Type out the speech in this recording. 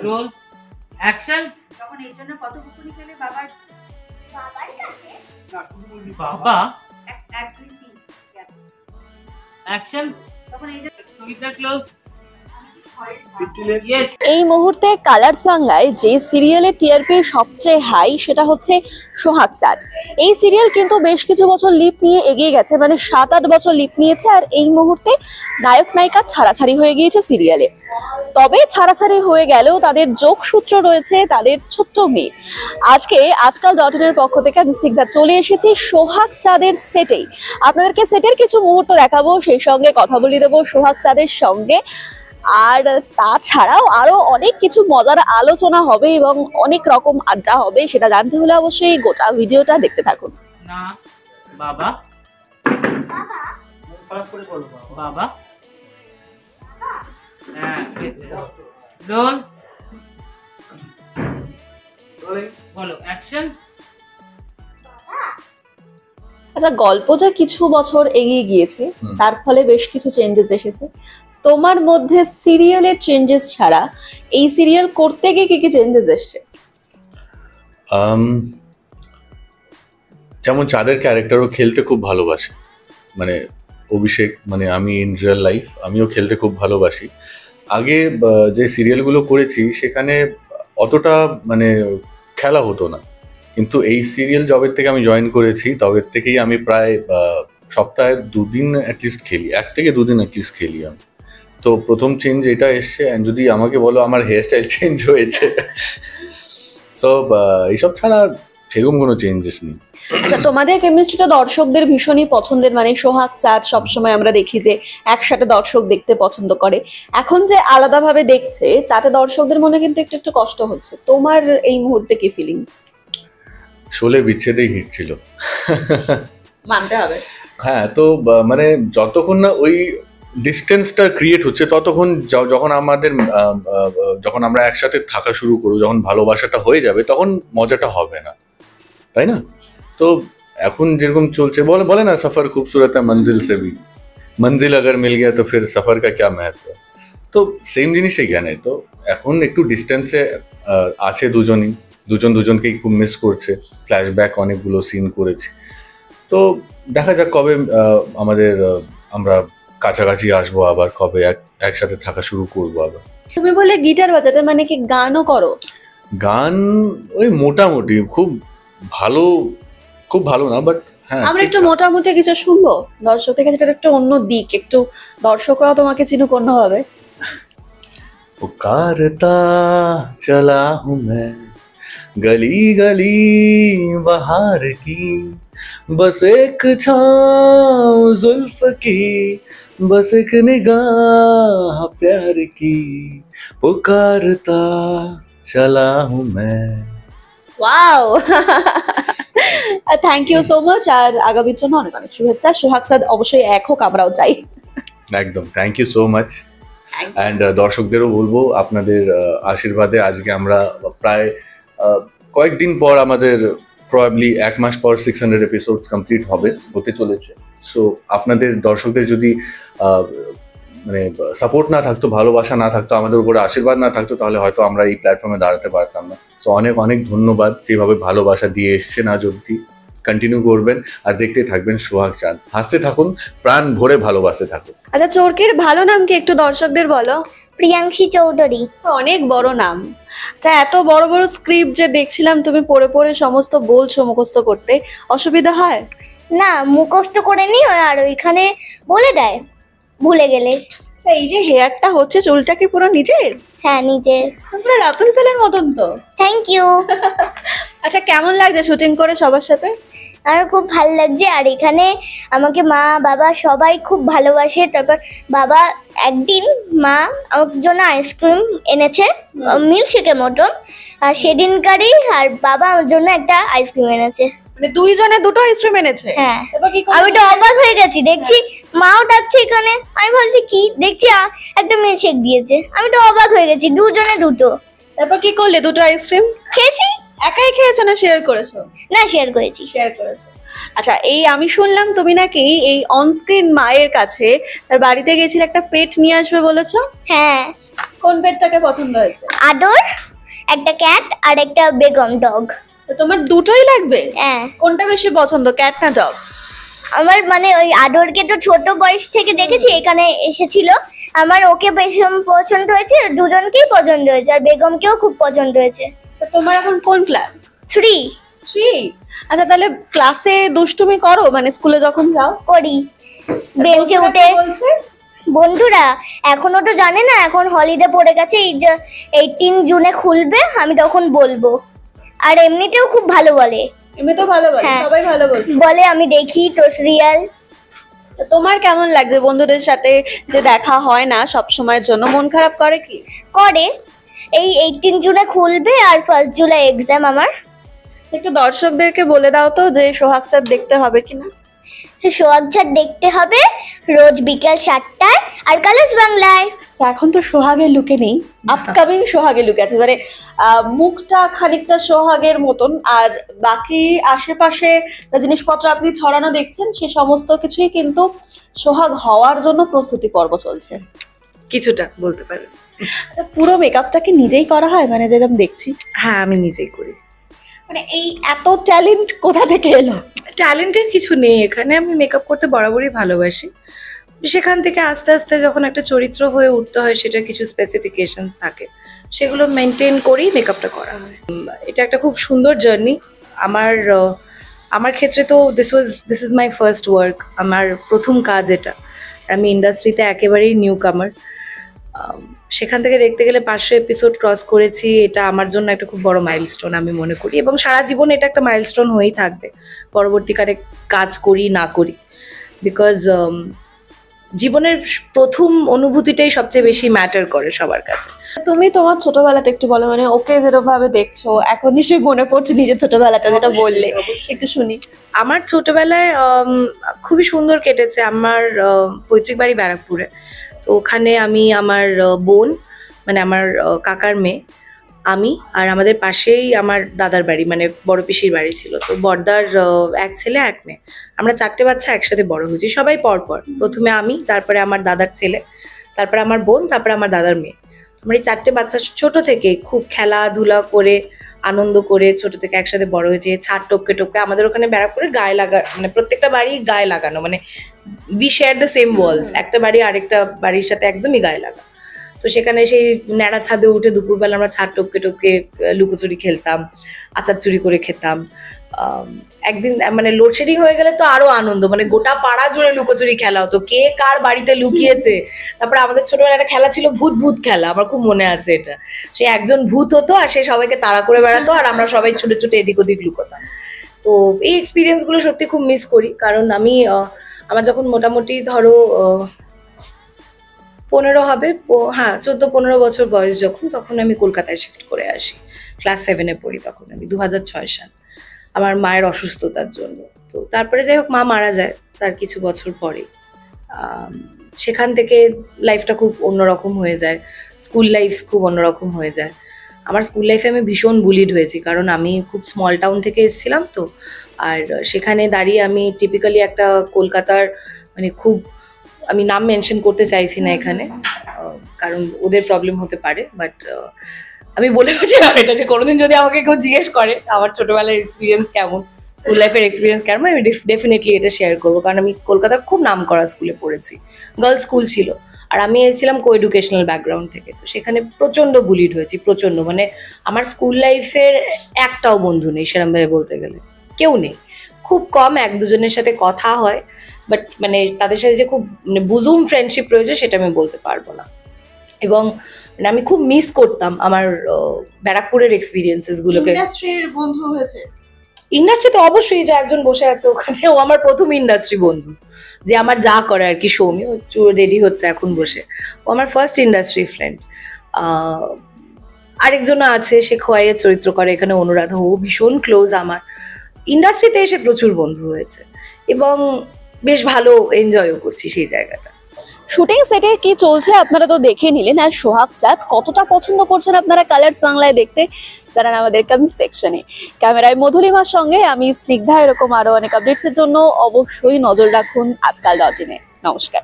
Roll action. তখন এই জন্য কত পুকুরি খেলে বাবার কাছে বাবা এক দুই তিন অ্যাকশন। তখন এই জন্য সুমিত্রা ক্লোজ। এই মুহূর্তে কালার্স বাংলায় যে সিরিয়ালের টিআরপি সবচেয়ে হাই সেটা হচ্ছে সোহাগ চাঁদ। এই সিরিয়াল কিন্তু বেশ কিছু বছর লিপ নিয়ে এগিয়ে গেছে, মানে 7-8 বছর লিপ নিয়েছে, আর এই মুহূর্তে নায়ক নায়িকা ছাড়াছাড়ি হয়ে গিয়েছে সিরিয়ালে। তবে ছাড়াছাড়ি হয়ে গেলেও তাদের যোগসূত্র রয়েছে তাদের ছোট্ট মেয়ে। আজকাল ডটনের পক্ষ থেকে আমি স্নিগ্ধা চলে এসেছি সোহাগ চাঁদের সেটেই। আপনাদেরকে সেটের কিছু মুহূর্ত দেখাবো, সেই সঙ্গে কথা বলে দেবো সোহাগ চাঁদের সঙ্গে। আর তাছাড়াও আরো অনেক কিছু মজার আলোচনা হবে এবং অনেক রকম আড্ডা হবে, সেটা জানতে হলে অবশ্যই গোটা ভিডিওটা দেখতে থাকুন। না বাবা বাবা হ্যাঁ রোল বলো অ্যাকশন। আচ্ছা, গল্প যা কিছু বছর এগিয়ে গিয়েছে তার ফলে বেশ কিছু চেঞ্জেস এসেছে। তোমার মধ্যে সিরিয়ালের চেঞ্জেস ছাড়া এই সিরিয়াল করতে গিয়ে কি কি চেঞ্জেস এসছে? যেমন চাঁদের ক্যারেক্টারও খেলতে খুব ভালোবাসে, মানে অভিষেক, মানে আমি ইন রিয়েল লাইফ আমিও খেলতে খুব ভালোবাসি। আগে যে সিরিয়ালগুলো করেছি সেখানে অতটা মানে খেলা হতো না, কিন্তু এই সিরিয়াল জবের থেকে আমি জয়েন করেছি তবের থেকেই আমি প্রায় সপ্তাহে 2 দিন অ্যাটলিস্ট খেলি, 1 থেকে 2 দিন অ্যাটলিস্ট খেলি আমি। তো প্রথম চেঞ্জ এটা এসছে। অ্যান্ড যদি আমাকে বলো আমার হেয়ার স্টাইল চেঞ্জ হয়েছে, সো এইসব ছাড়া সেরকম কোনো চেঞ্জেস নেই। আচ্ছা, তোমাদের কেমিস্ট্রিটা দর্শকদের ভীষণই পছন্দের, মানে সোহাগ চাঁদ সবসময় আমরা দেখি যে একসাথে দর্শক দেখতে পছন্দ করে। এখন যে আলাদাভাবে দেখছে তাতে দর্শকদের মনে কিন্তু একটু একটু কষ্ট হচ্ছে। তোমার এই মুহূর্তে কি ফিলিং? শোলে বিচ্ছেদেই হিট ছিল, মানতে হবে। হ্যাঁ। তো মানে যতক্ষণ না ওই ডিস্টেন্সটা ক্রিয়েট হচ্ছে ততক্ষণ, যখন আমরা একসাথে থাকা শুরু করবো, যখন ভালোবাসাটা হয়ে যাবে তখন মজাটা হবে না, তাই না? তো এখন যেরকম চলছে, বলে না সফর খুবসুরত है मंजिल से भी, मंजिल अगर मिल गया तो फिर सफर का क्या महत्व। তো সেম জিনিস এখানে। তো এখন একটু ডিস্টেন্সে আছে দুজনকেই খুব মিস করছে। ফ্ল্যাশব্যাক অনেকগুলো সিন করেছি, তো দেখা যাক কবে আমরা কাছাকাছি আসবো, আবার কবে একসাথে থাকা শুরু করবো আবার। তুমি বলে গিটার বাজাতে, মানে কি গানও করো? গান ওই মোটামুটি, খুব ভালো না, বাট হ্যাঁ আমরা একটু মোটামুটি কিছু শুনবো দর্শকদের কাছে, একটা অন্য দিক, একটু দর্শকরা তোমাকে চিনুক অন্যভাবে। पुकारता चला हूँ मैं गली गली बहार की, बस एक छाँव जुल्फ की, बस एक निगाह प्यार की, पुकारता चला हूँ मैं। Wow, thank you so much. আর আগামীর জন্য অনেক অনেক শুভেচ্ছা। সোহাগ চাঁদ অবশ্যই এক হোক, আমরাও চাই। একদম, thank you so much. And দর্শকদেরও বলবো আপনাদের আশীর্বাদে আজকে আমরা প্রায় কয়েকদিন পর, আমাদের প্রবাবলি 1 মাস পর 600 এপিসোডস কমপ্লিট হতে চলেছে। সো আপনাদের দর্শকদের যদি মানে সাপোর্ট না থাকতো, ভালোবাসা না থাকতো, আমাদের উপরে আশীর্বাদ না থাকতো, তাহলে হয়তো আমরা এই প্ল্যাটফর্মে দাঁড়াতে পারতাম না। সো অনেক অনেক ধন্যবাদ, যেভাবে ভালোবাসা দিয়ে এসছেন আজ অবধি। কন্টিনিউ করবেন আর দেখতে থাকবেন সোহাগ চাঁদ। হাসতে থাকুন, প্রাণ ভরে ভালোবাসতে থাকুন। আচ্ছা, চোরকির ভালো নাম কি একটু দর্শকদের বলো? প্রিয়াংশী চৌধুরী। অনেক বড় নাম। আচ্ছা, এত বড় বড় স্ক্রিপ্ট যে দেখছিলাম তুমি পড়ে পড়ে সমস্ত বলছো, মুখস্থ করতে অসুবিধা হয়? না, মুখস্থ করে নি, আর ওইখানে বলে দেয় ভুলে গেলে। আচ্ছা, এই যে হেয়ারটা হচ্ছে, চুলটা কি পুরো নিজের? হ্যাঁ, নিজের। পুরো রাপুনজেলের মতন তো। Thank you. আচ্ছা, কেমন লাগছে শুটিং করে সবার সাথে? আমার খুব ভালো লাগছে। আর এখানে আমাকে মা বাবা সবাই খুব ভালোবাসে। তারপর বাবা একদিন মা আমার জন্য আইসক্রিম এনেছে, মিল্কশেকের মতন, আর সেদিনকারই আর বাবা আমার জন্য একটা আইসক্রিম এনেছে। মানে দুইজনে দুটো আইসক্রিম এনেছে? হ্যাঁ। আমি তো অবাক হয়ে গেছি, দেখছি মাও ডাকছে এখানে, আমি ভাবছি কি দেখছি, একটা মিল্কশেক দিয়েছে। আমি তো অবাক হয়ে গেছি, দুজনে দুটো। তারপর কি করলে? দুটো আইসক্রিম খেয়েছি। একাই খেয়েছো না শেয়ার করেছো? না, শেয়ার করেছি। শেয়ার করেছো। আচ্ছা, এই আমি শুনলাম তুমি নাকি এই অনস্ক্রিন মায়ের কাছে তার বাড়িতে গেছিলে, একটা পেট নিয়ে আসবে বলেছো? হ্যাঁ। কোন পেটটাকে পছন্দ হয়েছে? আদর, একটা ক্যাট আর একটা বেগম ডগ। তো তোমার দুটোই লাগবে? হ্যাঁ। কোনটা বেশি পছন্দ, ক্যাট না ডগ? আমার মানে ওই আদরকে তো ছোট বয়স থেকে দেখেছি, এখানে এসেছিল, আমার ওকে বেশি পছন্দ হয়েছে, দুজনকেই পছন্দ হয়েছে, আর বেগমকেও খুব পছন্দ হয়েছে। তো তোমার এখন কোন ক্লাস? 3 আচ্ছা, তাহলে ক্লাসে দুষ্টুমি করো, মানে স্কুলে যখন যাও? করি, বেঞ্চে বন্ধুরা উঠে। কি বলছে? বন্ধুরা এখনো তো জানে না, এখন হলিডে পড়ে গেছে, এই যে 18 জুনে খুলবে, আমি তখন বলবো। আর এমনিতেও খুব ভালো বলে। এমনি তো ভালো বলে, হ্যাঁ। সবাই ভালো বলছে। বলে আমি দেখি তোর সিরিয়াল। তো তোমার কেমন লাগছে বন্ধুদের সাথে যে দেখা হয় না সব সময়ের জন্য, মন খারাপ করে কি? করে। এই 18 জুনে খুলবে আর 1 জুলাই এক্সাম আমার। একটু দর্শকদেরকে বলে দাও তো যে সোহাগ চাঁদ দেখতে হবে কিনা। সোহাগ চাঁদ দেখতে হবে রোজ বিকেল 7টায় আর কালার্স বাংলায়। এখন তো সোহাগের লুকে নেই, আপকামিং সোহাগের লুকে আছে, মানে মুখটা খানিকটা সোহাগের মতন, আর বাকি আশেপাশে যে জিনিসপত্র আপনি ছড়ানো দেখছেন সে সমস্ত কিছুই কিন্তু সোহাগ হওয়ার জন্য প্রস্তুতি পর্ব চলছে। কিছুটা বলতে পারি। আচ্ছা, পুরো মেকআপটা কি নিজেই করা হয়, মানে যেরকম দেখছি? হ্যাঁ, আমি নিজেই করি। মানে এই এত ট্যালেন্ট কোথা থেকে এলো? ট্যালেন্টের কিছু নেই এখানে, আমি মেকআপ করতে বরাবরই ভালোবাসি। সেখান থেকে আস্তে আস্তে যখন একটা চরিত্র হয়ে উঠতে হয়, সেটা কিছু স্পেসিফিকেশনস থাকে, সেগুলো মেনটেন করেই মেকআপটা করা হয়। এটা একটা খুব সুন্দর জার্নি আমার ক্ষেত্রে। তো this is my first work, আমার প্রথম কাজ এটা। আমি ইন্ডাস্ট্রিতে একেবারেই নিউ কামার। সেখান থেকে দেখতে গেলে 500 এপিসোড ক্রস করেছি, এটা আমার জন্য একটা খুব বড় মাইলস্টোন আমি মনে করি, এবং সারা জীবন এটা একটা মাইলস্টোন হয়েই থাকবে, পরবর্তীকালে কাজ করি না করি। বিকজ জীবনের প্রথম অনুভূতিটাই সবচেয়ে বেশি ম্যাটার করে সবার কাছে। তুমি তোমার ছোটবেলাটা একটু বলো, মানে ওকে যেরকম ভাবে দেখছো এখন নিশ্চয়ই মনে পড়ছে নিজের ছোটবেলাটা, যেটা বললে একটু শুনি। আমার ছোটবেলায় খুবই সুন্দর কেটেছে। আমার পৈতৃক বাড়ি ব্যারাকপুরে, তো ওখানে আমি, আমার বোন, মানে আমার কাকার মেয়ে, আমি, আর আমাদের পাশেই আমার দাদার বাড়ি, মানে বড় পিসির বাড়ি ছিল। তো বড়দার এক ছেলে এক মেয়ে, আমরা 4টে বাচ্চা একসাথে বড় হয়েছি, সবাই পরপর। প্রথমে আমি, তারপরে আমার দাদার ছেলে, তারপরে আমার বোন, তারপরে আমার দাদার মেয়ে। আমরা এই 4টে বাচ্চা ছোট থেকে খুব খেলাধুলা করে, আনন্দ করে ছোট থেকে একসাথে বড় হয়েছে। ছাদ টপকে টপকে আমাদের ওখানে ব্যারাকপুরে গায়ে লাগা, মানে প্রত্যেকটা বাড়ি গায়ে লাগানো, মানে we share the same walls, একটা বাড়ি আরেকটা বাড়ির সাথে একদমই গায়ে লাগা। তো সেখানে সেই ন্যাড়া ছাদে উঠে দুপুরবেলা আমরা ছাদ টপকে টপকে লুকোচুরি খেলতাম, আচার চুরি করে খেতাম। একদিন মানে লোডশেডিং হয়ে গেলে তো আরো আনন্দ, মানে গোটা পাড়া জুড়ে লুকোচুরি খেলা হতো, কে কার বাড়িতে লুকিয়েছে। তারপরে আমাদের ছোটবেলায় একটা খেলা ছিল ভূত ভূত খেলা, আমার খুব মনে আছে এটা। সে একজন ভূত হতো আর সে সবাইকে তাড়া করে বেড়াতো, আর আমরা সবাই ছুটে ছুটে এদিক ওদিক লুকোতাম। তো এই এক্সপিরিয়েন্সগুলো সত্যি খুব মিস করি, কারণ আমি আমার যখন মোটামুটি ধরো 15 হবে, হ্যাঁ 14-15 বছর বয়স যখন, তখন আমি কলকাতায় শিফট করে আসি। ক্লাস 7-এ পড়ি তখন আমি, 2006 সাল, আমার মায়ের অসুস্থতার জন্য। তো তারপরে যাই হোক মা মারা যায় তার কিছু বছর পরে। সেখান থেকে লাইফটা খুব অন্যরকম হয়ে যায়, স্কুল লাইফ খুব অন্যরকম হয়ে যায়। আমার স্কুল লাইফে আমি ভীষণ বুলিড হয়েছি, কারণ আমি খুব স্মল টাউন থেকে এসেছিলাম। তো আর সেখানে দাঁড়িয়ে আমি টিপিক্যালি একটা কলকাতার, মানে খুব, আমি নাম মেনশন করতে চাইছি না এখানে, কারণ ওদের প্রবলেম হতে পারে, বাট আমি বলে বলছিলাম এটা, যে কোনোদিন যদি আমাকে কেউ জিজ্ঞেস করে আমার ছোটবেলার এক্সপিরিয়েন্স কেমন, স্কুল লাইফের এক্সপিরিয়েন্স কেমন, আমি ডেফিনেটলি এটা শেয়ার করবো। কারণ আমি কলকাতার খুব নাম করা স্কুলে পড়েছি, গার্লস স্কুল ছিল, আর আমি এসেছিলাম কো এডুকেশনাল ব্যাকগ্রাউন্ড থেকে। তো সেখানে প্রচণ্ড বুলিড হয়েছি, প্রচণ্ড, মানে আমার স্কুল লাইফের একটাও বন্ধু নেই সেরকমভাবে বলতে গেলে, কেউ নেই। খুব কম 1-2 জনের সাথে কথা হয়, বাট মানে তাদের সাথে যে খুব মানে বুজুম ফ্রেন্ডশিপ রয়েছে সেটা আমি বলতে পারবো না। এবং মানে আমি খুব মিস করতাম আমার ব্যারাকপুরের এক্সপিরিয়েন্সেসগুলোকে। ইন্ডাস্ট্রির বন্ধু হয়েছে? ইন্ডাস্ট্রিতে অবশ্যই, যে একজন বসে আছে ওখানে, ও আমার প্রথম ইন্ডাস্ট্রি বন্ধু, যে আমার যা করে আর কি, সৌমি, ও রেডি হচ্ছে এখন বসে, ও আমার ফার্স্ট ইন্ডাস্ট্রি ফ্রেন্ড। আরেকজনও আছে, সে খোয়াইয়ের চরিত্র করে এখানে, অনুরাধা, ও ভীষণ ক্লোজ আমার। ইন্ডাস্ট্রিতে এসে প্রচুর বন্ধু হয়েছে এবং বেশ ভালো এনজয়ও করছি সেই জায়গাটা। শুটিং সেটে কি চলছে আপনারা তো দেখে নিলেন, আর সোহাগ চাঁদ কতটা পছন্দ করছেন আপনারা কালার্স বাংলায় দেখতে জানান আমাদের কমেন্ট সেকশনে। ক্যামেরায় মধুলিমার সঙ্গে আমি স্নিগ্ধা। এরকম আরো অনেক আপডেটসের জন্য অবশ্যই নজর রাখুন আজকাল.in। নমস্কার।